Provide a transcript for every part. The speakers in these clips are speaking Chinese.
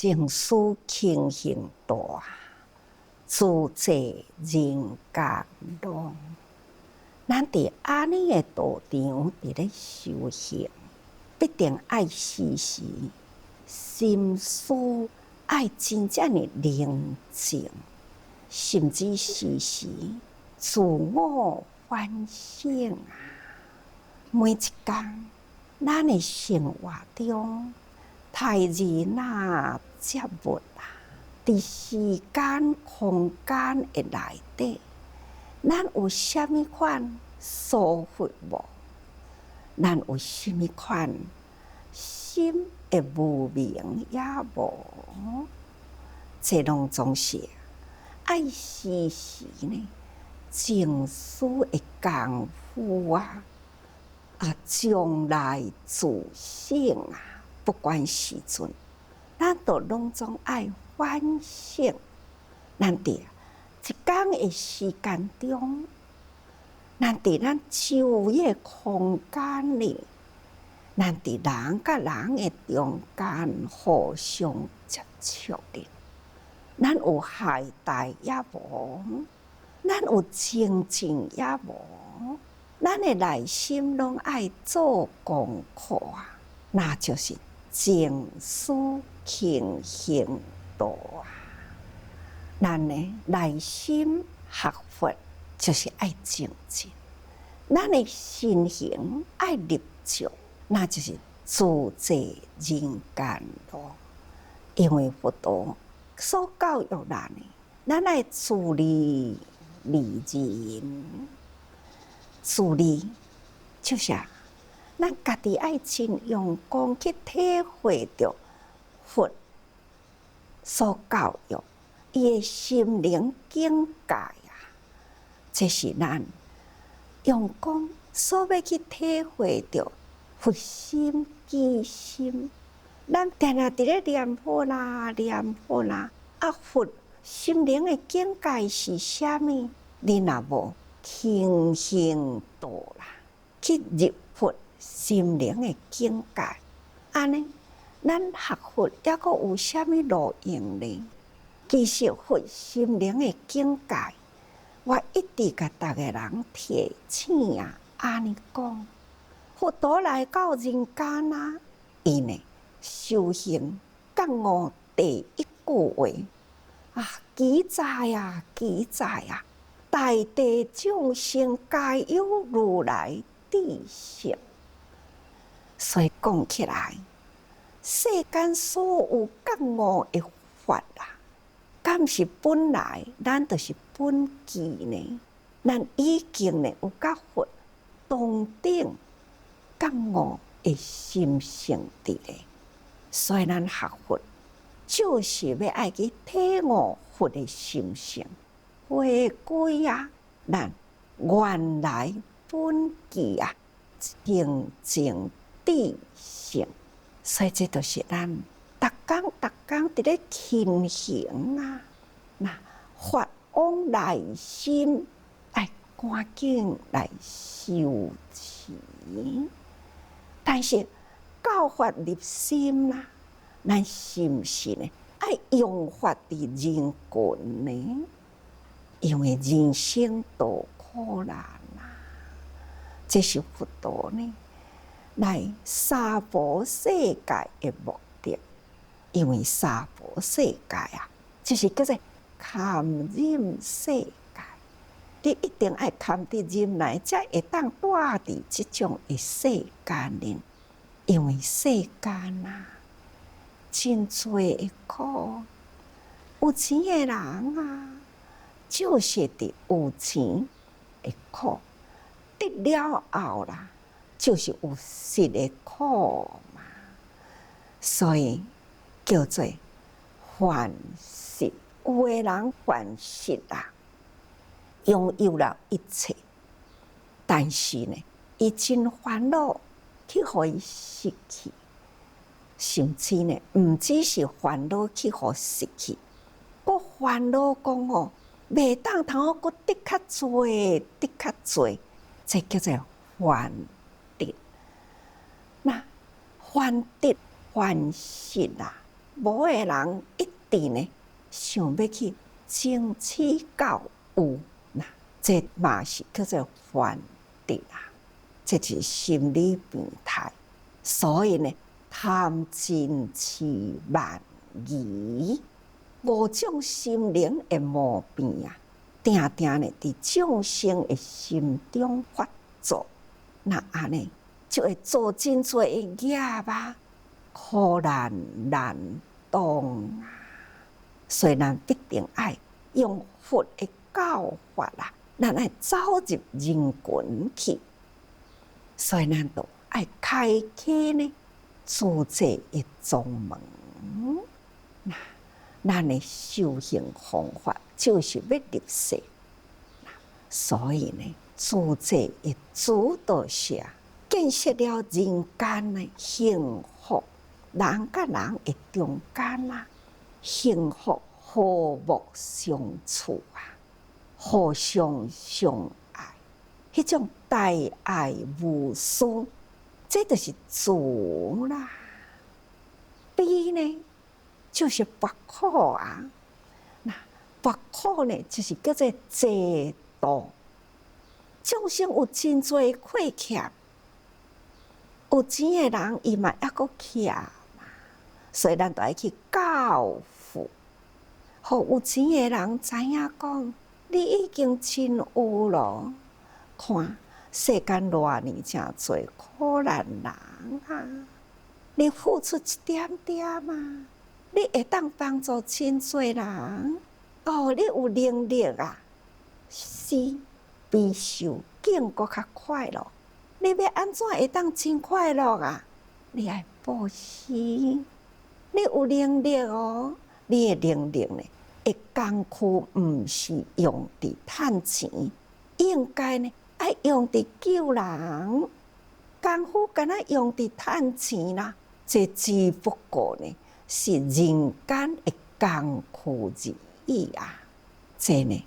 情思轻行大，自在人间浪。咱伫安尼诶道场伫咧修行，必定爱时时心思爱真正诶宁静，甚至时时自我反省啊。每一工，咱诶生活中，太字那接物啊，伫时间空间诶内底，咱有啥物款疏忽无？咱有啥物款心诶无明也无？这拢总是爱时时呢静思诶功夫啊，将来自省啊，不管时阵，咱都拢总爱反省。咱伫一天诶时间中，咱伫咱周围空间里，咱伫人甲人诶中间互相接触哩，咱有懈怠也无，咱有精进也无，咱诶内心拢爱做功课啊，那就是静思轻行道啊。咱诶内心学佛就是爱精进，咱诶身形爱立足，那就是自在人间路。因为佛陀所教育咱诶，咱爱自利利人。自利就是咱家己爱真用功去体会着佛所教育伊诶心灵境界啊，这是咱用功所要去体会着佛心机心。咱定定伫咧念佛啦，念佛啦，佛心灵诶境界是啥物？你若无轻行道啦，去入佛心灵诶境界，安尼咱学佛抑阁有啥物路用呢？其实佛心灵诶境界，我一直甲逐个人提醒啊，安尼讲，佛陀来到人间啊，伊呢修行觉悟第一句话啊，记载啊，记载啊。大地众生皆有如来智性，所以讲起来，世间所有觉悟的法啊，敢是本来咱就是本具呢？咱已经呢有甲佛同等觉悟的心性伫咧，所以咱学佛就是要爱去体悟佛的心性。回归啊，咱原来本具啊，清净智性，所以这就是咱逐工伫咧勤行啊。那发往内心，爱赶紧来修持。但是教法入心啦，咱是毋是呢？爱用法伫人群呢？因为人生多苦难啊，这是佛陀呢来娑婆世界的目的。因为娑婆世界啊，就是叫做堪忍世界，你一定爱堪得忍耐，才会当住伫即种的世间里。因为世间啊，真多的苦，有钱的人啊。就是伫有钱的苦，得了后啦，就是有失的苦嘛。所以叫做烦失。有的人烦失啦，拥有了一切，但是呢，伊真烦恼去互伊失去，甚至呢，毋只是烦恼去互失去，佫烦恼讲哦。袂当通我佫得较侪，得较侪，这叫做烦得。那烦得烦失啊，无诶人一定呢想要去争取到有，那这嘛是叫做幻敌啊，这是心理变态。所以呢，贪嗔痴慢疑5种心灵的毛病啊，定定呢伫众生的心中发作，那安尼就会做真多的业啊，苦难难当啊。所以咱必定爱用佛的教法啦，咱爱走入人群去。所以咱都爱开启呢自在的宗门。那咱的修行方法就是要入世，所以呢，自在的主导下，建设了人间的幸福，人甲人的中间啊，幸福和睦相处啊，互相相爱，迄种大爱无私，这就是主啦。悲呢，就是拔苦啊。那拔苦呢，就是叫做济度。众生有真多亏欠，有钱的人伊嘛还阁欠嘛，所以咱都爱去教富，互有钱的人知影讲，你已经真有咯。看世间偌呢真多苦难人啊，你付出一点点嘛，你会当帮助真多人。哦，你有能力啊，是比受更搁较快乐。你要安怎会当真快乐啊？你爱布施，你有能力哦，你的能力呢，会功夫毋是用伫趁钱，应该呢爱用伫救人。功夫敢若用伫趁钱啦，这只不过呢是人间的功夫而已啊。这呢，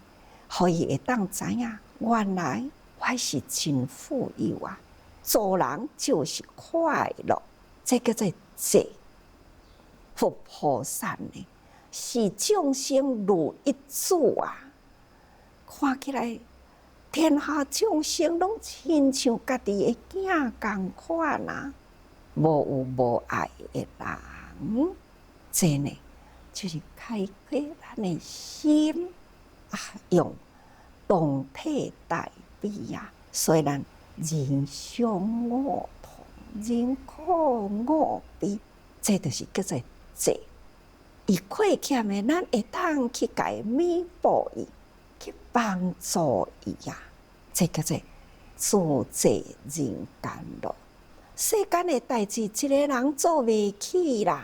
可以会当知影，原来我是真富有啊！做人就是快乐，这叫做济。佛菩萨呢，是众生如一主啊！看起来，天下众生拢亲像家己的囝共款啊，无有无爱的人，这呢就是开启咱的心啊，用同体大悲啊，所以咱人相我同，人苦我悲，这就是叫做济。伊亏欠的，咱会当去甲伊弥补伊，去帮助伊啊，这叫做自在人间乐。世间的代志，一个人做袂起啦，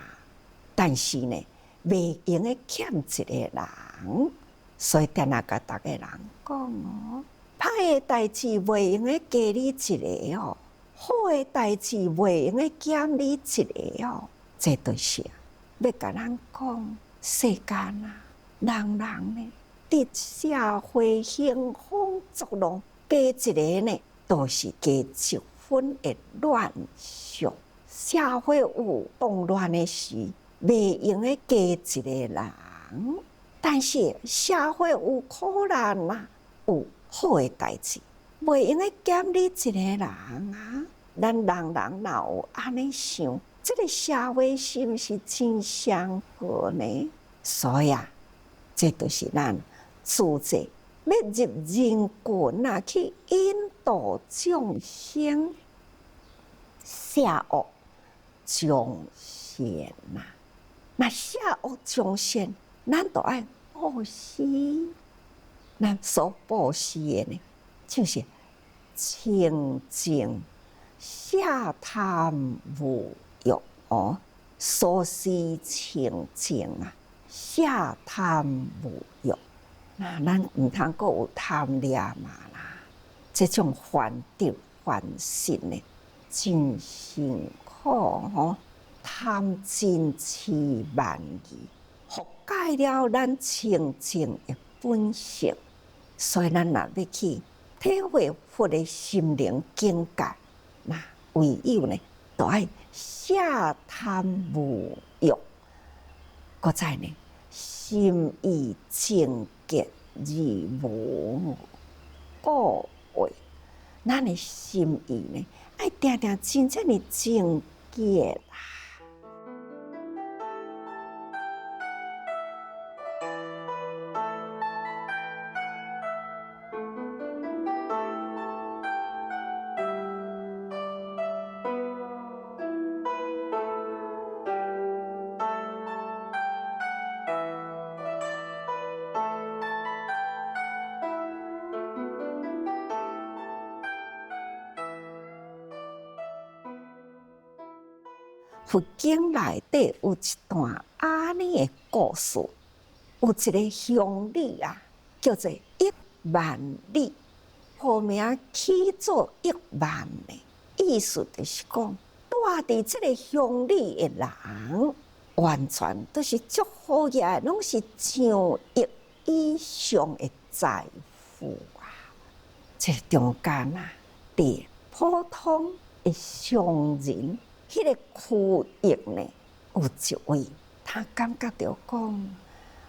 但是呢，袂用的欠一个人，所以定定甲逐个人讲哦，歹的代志袂用的加你一个哦，好的代志袂用的减你一个哦，这就是要甲咱讲，世间啊，人呢，伫社会兴风作浪，加一个呢，都是加1分的乱象。社会有动乱的时，袂用的加一个人，但是社会有苦难啊，有好的代志，袂用的减你一个人啊。咱人若有安尼想，这个社会是毋是真祥和呢？所以啊，这就是咱自在要入人群啊，去引导众生谢恶众善呐。那谢恶众善，咱都爱布施。咱所布施的呢，就是清净、下贪无欲哦，所施清净啊，下贪无欲。那咱毋通阁有贪念嘛啦，这种烦恼烦心呢，真辛苦吼。贪嗔痴慢疑，覆盖了咱清净的本性。所以咱若要去体会佛的心灵境界，那唯有呢，都爱下贪无欲，搁再呢，心意清洁而无过位。咱的心意呢，爱定定真正的清洁啦。佛经内底有一段安尼的故事，有一个乡里啊，叫做一万里，号名起做一万的，意思就是讲，住伫这个乡里的人，完全都是足好个，拢是上亿以上的财富啊！这中间啊，伫普通的商人。迄个区域呢，有一位，他感觉到讲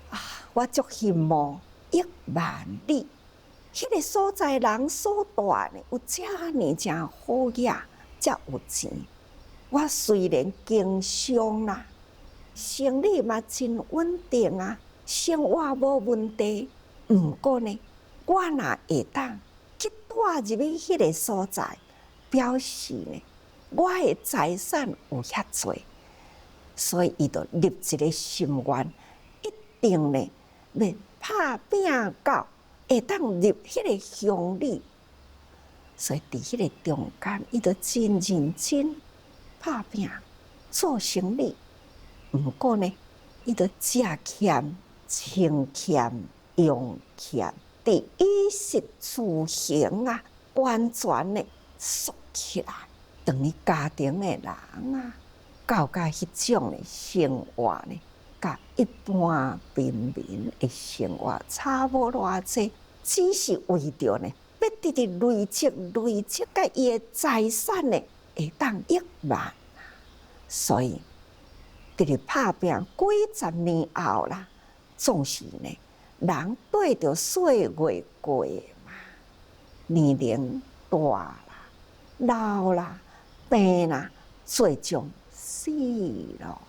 啊，我足羡慕一万里，迄个所在人所住呢，有遮尔正好呀，遮有钱。我虽然经商啦，生理嘛真稳定啊，生活无问题。毋过呢，我若会当去住入去迄个所在，表示呢。我的财产有遐多，所以伊就立一个心愿，一定呢要打拼到会当入迄个乡里。所以伫迄个中间，伊就真认真打拼做生意。毋过呢，伊就食俭、穿俭、用俭，伫衣食住行啊，完全呢缩起来。等于家庭的人啊，到甲迄种的生活呢，甲一般平民的生活差无偌济，只是为着呢，要直直累积，甲伊的财产呢，会当亿万。所以，直直打拼几十年后啦，总是呢，人对着岁月过嘛，年龄大啦，老啦。病啦，最终死咯。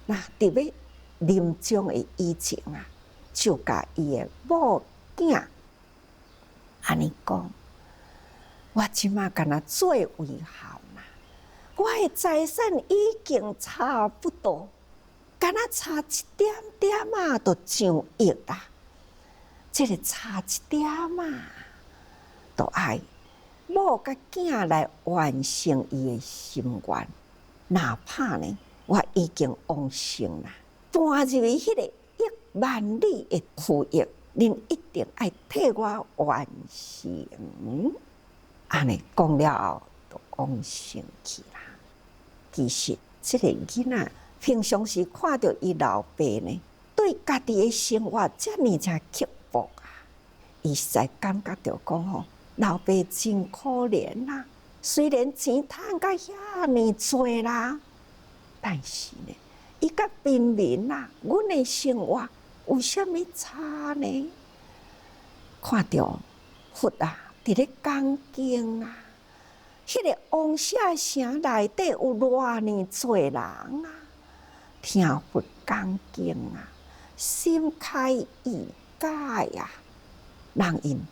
那伫要临终的以前啊，就甲伊的某囝安尼讲：我即马敢若做为孝啦，我的财产已经差不多，敢若差一点点啊，就上亿啦。这个差一点啊，都爱。某甲囝来完成伊的心愿，哪怕呢，我已经往生啦，搬入去迄个1万里的区域，恁一定爱替我完成。安尼讲了后，就往生去啦。其实，这个囡仔平常时看到伊老爸呢，对家己的生活遮尔正刻薄啊，伊实在感觉到讲吼。老爸真可怜啦，虽然钱赚甲遐尼多啦，但是呢，伊甲平民啦，阮的生活有啥物差呢？看到佛啊，伫咧讲经啊，迄个王舍城内底有偌尼多人啊，听佛讲经啊，心开意解啊，人因。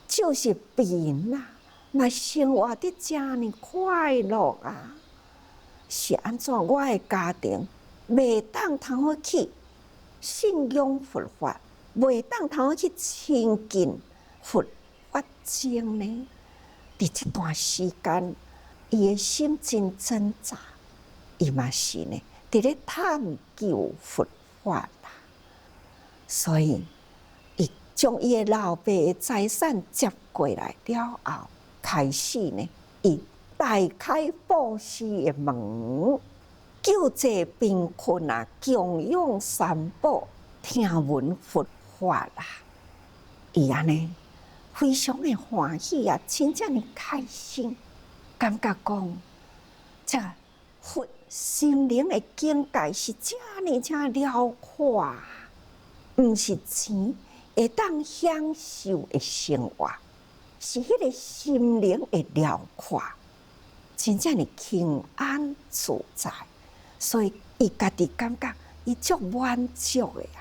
就是病啊，嘛生活得遮尼快乐啊，是安怎？我的家庭袂当通好去信仰佛法，袂当通好去亲近佛法经呢？伫这段时间，伊的心真挣扎，伊嘛是呢，伫咧探究佛法啦，所以。将伊的老爸的财产接过来了后，开始呢，伊大开布施的门，救济贫困啊，供养三宝，听闻佛法啦，伊安尼非常的欢喜啊，真正的开心，感觉讲这佛心灵的境界是这么辽阔，毋是钱会当享受的生活，是迄个心灵的辽阔，真正的平安自在。所以伊家己感觉伊足满足的啊！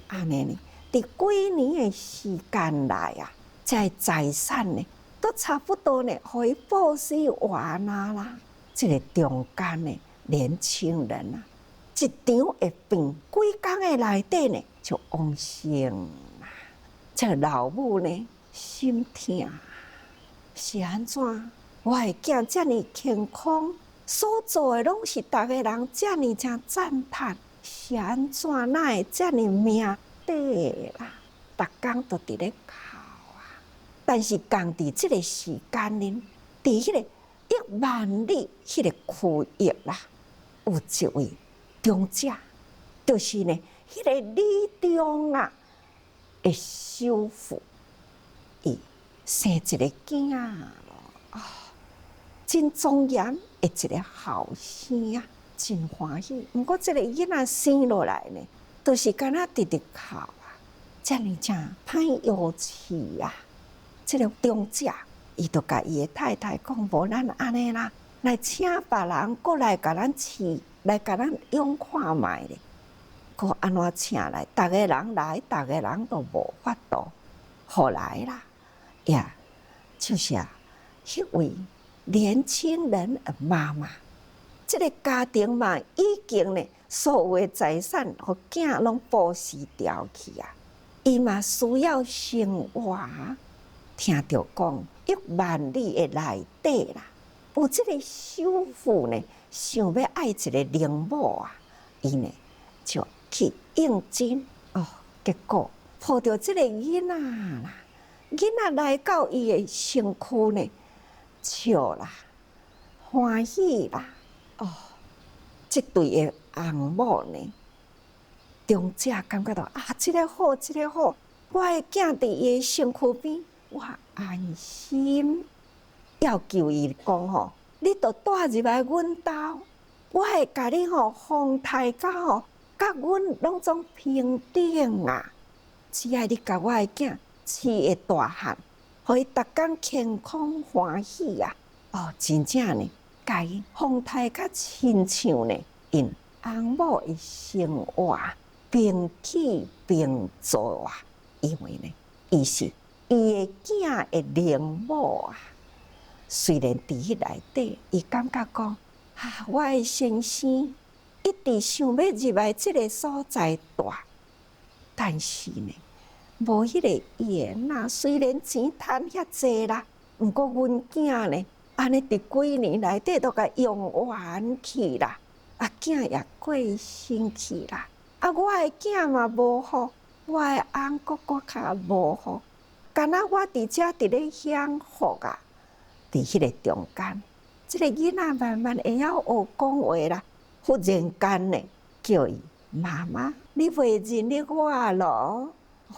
安尼呢，伫几年的时间内啊，这财产呢，都差不多呢，互伊布施完啦。这个中间呢，年轻人啊，一场会变几工的内底呢，就往生啦。这个老母呢，心痛，是安怎？我的囝遮尔健康，所做的拢是逐个人遮尔正赞叹，是安怎？哪会遮尔命短啦？逐工都伫咧哭啊！但是共伫即个时间呢，伫迄个1万里迄个区域啦，有一位长者，就是呢，迄个李中啊的媳妇，伊生一个囝咯，真庄严的一个后生啊，真欢喜。毋过这个囡仔生落来呢，都是敢若直直哭啊，遮尔正歹药饲啊。这个长者，伊就甲伊的太太讲：无咱安尼啦，来请别人过来甲咱饲，来甲咱用看卖咧。个安怎请来？逐个人来，逐个人都无法度。后来啦，呀，就是迄位年轻人的妈妈，这个家庭嘛，已经呢，所有的财产互囝拢布施掉去啊。伊嘛需要生活。听着讲1万里的内底啦，有这个媳妇呢，想要爱一个灵母啊，伊呢就去应征哦。结果抱着这个囡仔啦，囡仔来到伊的身躯呢，笑啦，欢喜啦，这对的翁某呢，中者感觉到啊，这个好，这个好，我的囝伫伊的身躯边。我安心，要求伊讲吼，你著带入来阮兜，我会甲你吼风台甲吼，甲阮拢总平等啊。只爱你甲我的囝饲会大汉，互伊逐工健康欢喜啊！真正呢，甲伊风台甲亲像呢，因翁某的生活平起平坐啊，因为呢，伊是。伊的囝的灵母啊，虽然伫迄内底，伊感觉讲我的先生一直想要入来即个所在住，但是呢，无迄个缘啊。虽然钱赚遐济啦，毋过阮囝呢，安尼伫几年内底都甲用完去啦，囝也过身去啦，我的囝嘛无好，我的翁哥哥较无好。敢若我伫遮伫咧享福啊！伫迄个中间，即个囡仔慢慢会晓学讲话啦。忽然间呢，叫伊妈妈，你袂认得我咯？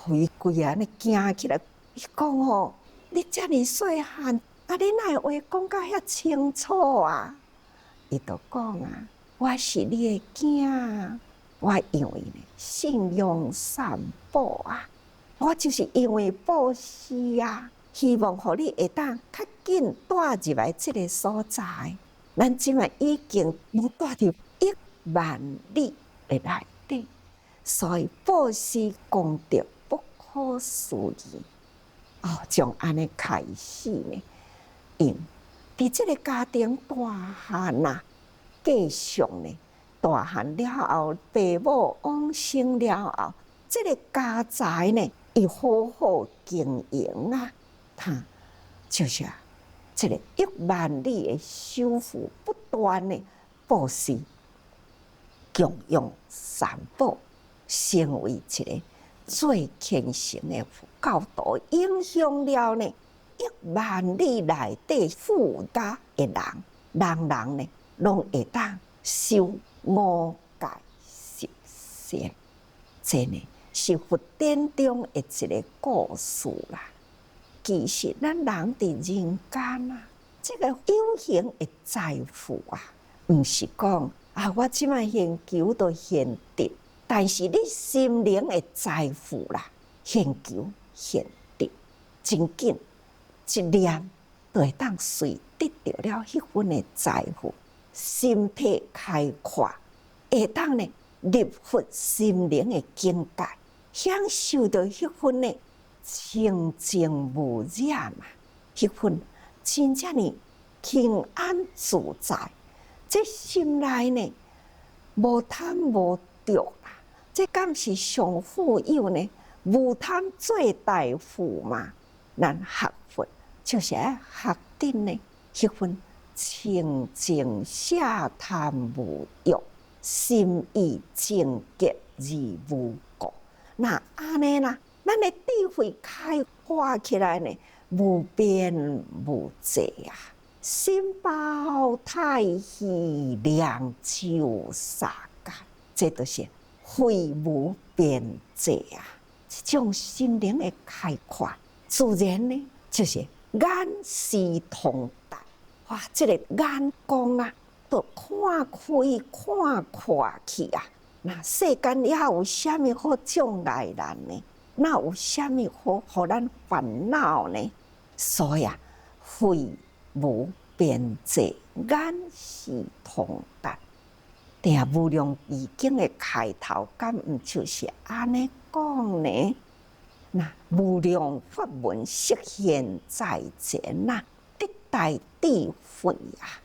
伊规安尼惊起来。伊讲吼，你遮尔细汉，你哪会话讲甲遐清楚啊？伊就讲啊，我是你的囝，我因为呢信用三宝啊。我就是因为布施啊，希望互你会当较紧带入来这个所在。咱即卖已经无带入1万里的内底，所以布施功德不可思议。从安尼开始呢，因伫这个家庭大汉啊，继续呢大汉了后，爸母往生了后，这个家财呢。伊好好经营啊，就是这个1万里的媳妇不断的布施、供养三宝，成为一个最虔诚的教徒，影响了呢1万里内底富家的人，人人呢拢会当修5戒十善，真呢。是佛典中的一个故事啦。其实咱人伫人间啊，这个有形的财富啊，毋是讲我即摆现求就现得，但是你心灵的财富啦，现求现得，真紧一念就会当随得到了迄份的财富，心体开阔，会当呢入佛心灵的境界，享受到迄份的清净无染嘛，迄份真正呢平安自在。这心内呢无贪无着啦，这敢是上富有呢？无贪最大富嘛。咱学佛就是要学得呢迄份清净下贪无欲，心意净洁而无过。那安尼啦，咱的智慧开化起来呢，无边无际啊！心包太虚，量就沙界，这就是非无边际啊！这种心灵的开阔，自然呢就是眼视通达。哇，这个眼光啊，都看开看阔去啊！那世间也有啥物好障碍咱呢？哪有啥物好互咱烦恼呢？所以啊，非无边际，眼视通达。定无量义经的开头，敢毋就是安尼讲呢？那无量法门实现在前呐，得大智慧啊！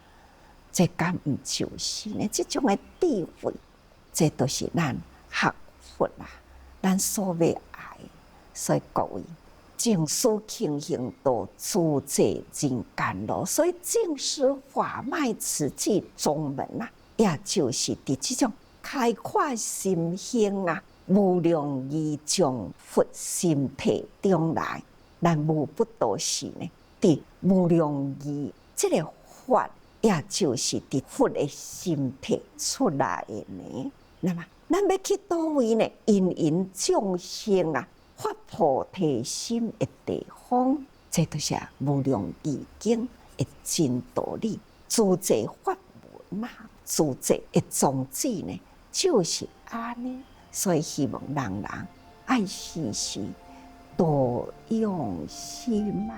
这敢毋就是呢？这种的智慧，这都是咱学佛啊，咱所要爱。所以各位，净思轻行道，自在人间路。所以净思法脉慈济宗门啊，也就是伫这种开阔心胸啊，无量义从佛心体中来。咱无不都是呢，伫无量义这个法，也就是伫佛的心体出来的呢。那么，咱要去倒位呢？因缘众生啊，发菩提心的地方，这都是无量义经的真道理。自在法门嘛，自在的宗旨呢，就是安尼。所以希望人人爱时时多用心嘛。